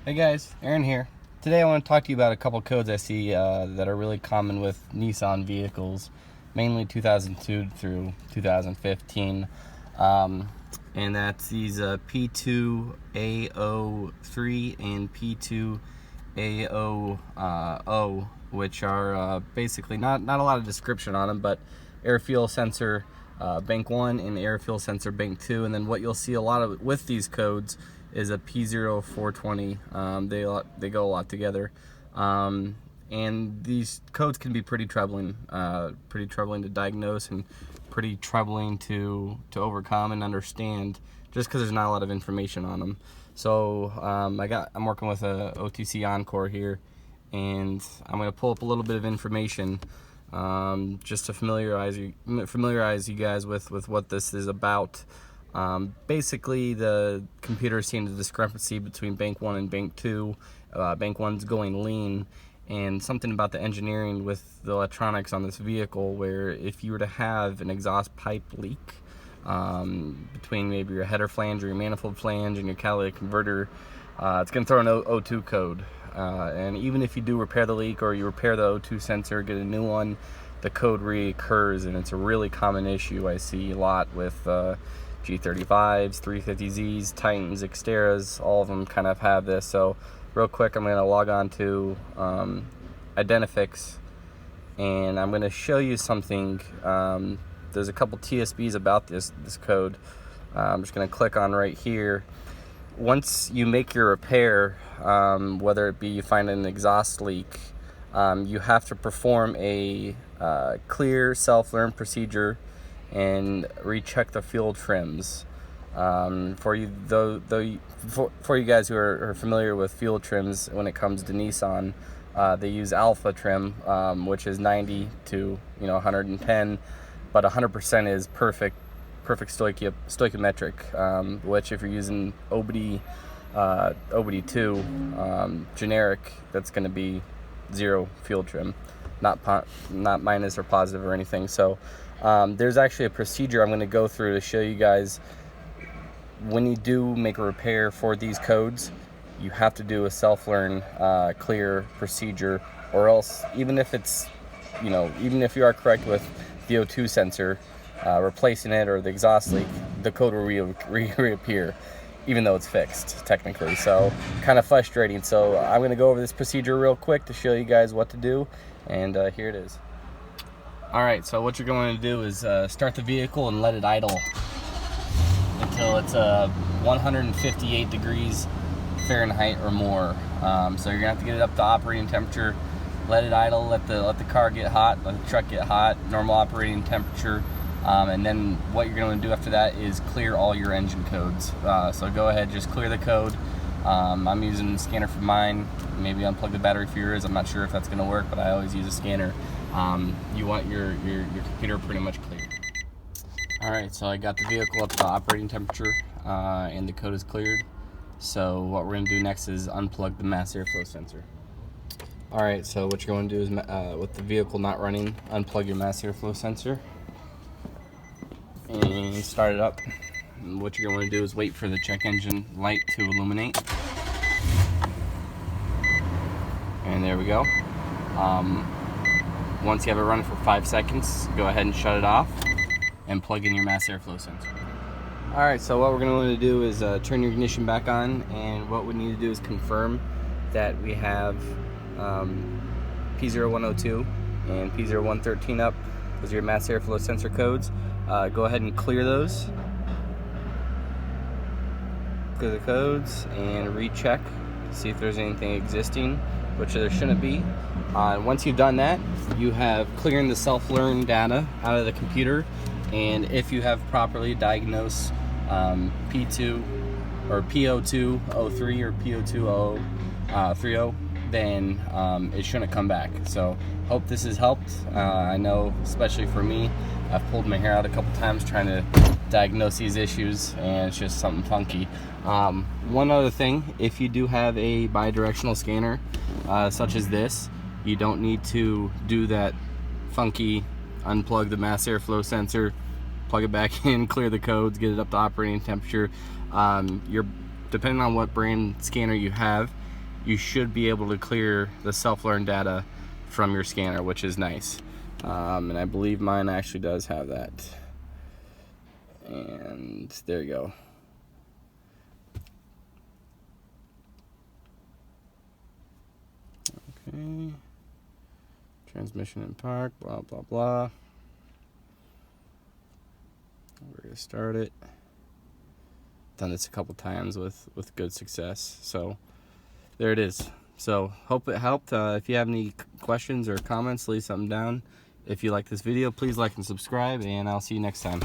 Hey guys, Aaron here. Today I want to talk to you about a couple codes I see that are really common with Nissan vehicles, mainly 2002 through 2015. And that's these P2A03 and P2A00, which are basically not a lot of description on them, but air fuel sensor bank 1 and air fuel sensor bank 2. And then what you'll see a lot of with these codes is a P0420. They go a lot together, and these codes can be pretty troubling to diagnose and pretty troubling to overcome and understand, just because there's not a lot of information on them. So I'm working with a OTC Encore here, and I'm going to pull up a little bit of information just to familiarize you guys with what this is about. Basically, the computer is seeing the discrepancy between bank 1 and bank 2. Bank 1's going lean, and something about the engineering with the electronics on this vehicle, where if you were to have an exhaust pipe leak between maybe your header flange or your manifold flange and your catalytic converter, it's going to throw an O2 code. And even if you do repair the leak, or you repair the O2 sensor, get a new one, the code reoccurs, and it's a really common issue I see a lot with G35s, 350Zs, Titans, Xteras. All of them kind of have this. So real quick, I'm going to log on to Identifix, and I'm going to show you something. There's a couple TSBs about this code. I'm just going to click on right here. Once you make your repair, whether it be you find an exhaust leak, you have to perform a clear self-learn procedure and recheck the fuel trims. For you guys who are familiar with fuel trims, when it comes to Nissan, they use alpha trim, which is 90 to 110, but 100% is perfect stoichiometric, which if you're using OBD2 generic, that's going to be 0 fuel trim, not minus or positive or anything. So there's actually a procedure I'm going to go through to show you guys. When you do make a repair for these codes, you have to do a self-learn clear procedure, or else, even if you are correct with the O2 sensor, replacing it, or the exhaust leak, the code will reappear, even though it's fixed technically. So kind of frustrating. So I'm going to go over this procedure real quick to show you guys what to do, and here it is. Alright, so what you're going to do is start the vehicle and let it idle until it's 158 degrees Fahrenheit or more. So you're going to have to get it up to operating temperature, let it idle, let the car get hot, let the truck get hot, normal operating temperature, and then what you're going to do after that is clear all your engine codes. So go ahead, just clear the code. I'm using the scanner for mine. Maybe unplug the battery for yours. I'm not sure if that's going to work, but I always use a scanner. You want your computer pretty much clear. Alright, so I got the vehicle up to operating temperature, and the code is cleared. So what we're going to do next is unplug the mass airflow sensor. Alright, so what you're going to do is, with the vehicle not running, unplug your mass airflow sensor and start it up. And what you're going to do is wait for the check engine light to illuminate. And there we go. Once you have it running for 5 seconds, go ahead and shut it off and plug in your mass airflow sensor. Alright, so what we're going to do is turn your ignition back on, and what we need to do is confirm that we have P0102 and P0113 up. Those are your mass airflow sensor codes. Go ahead and clear those. Clear the codes and recheck to see if there's anything existing, which there shouldn't be. Once you've done that, you have clearing the self-learn data out of the computer, and if you have properly diagnosed P2 or P0203 or P0230, then it shouldn't come back. So hope this has helped. I know, especially for me, I've pulled my hair out a couple times trying to diagnose these issues, and it's just something funky. One other thing, if you do have a bidirectional scanner such as this, you don't need to do that funky unplug the mass airflow sensor, plug it back in, clear the codes, get it up to operating temperature. Depending on what brand scanner you have, you should be able to clear the self-learned data from your scanner, which is nice. And I believe mine actually does have that. And there you go. Okay. Transmission in park, blah, blah, blah. We're going to start it. Done this a couple times with good success. So there it is. So hope it helped. If you have any questions or comments, leave something down. If you like this video, please like and subscribe, and I'll see you next time.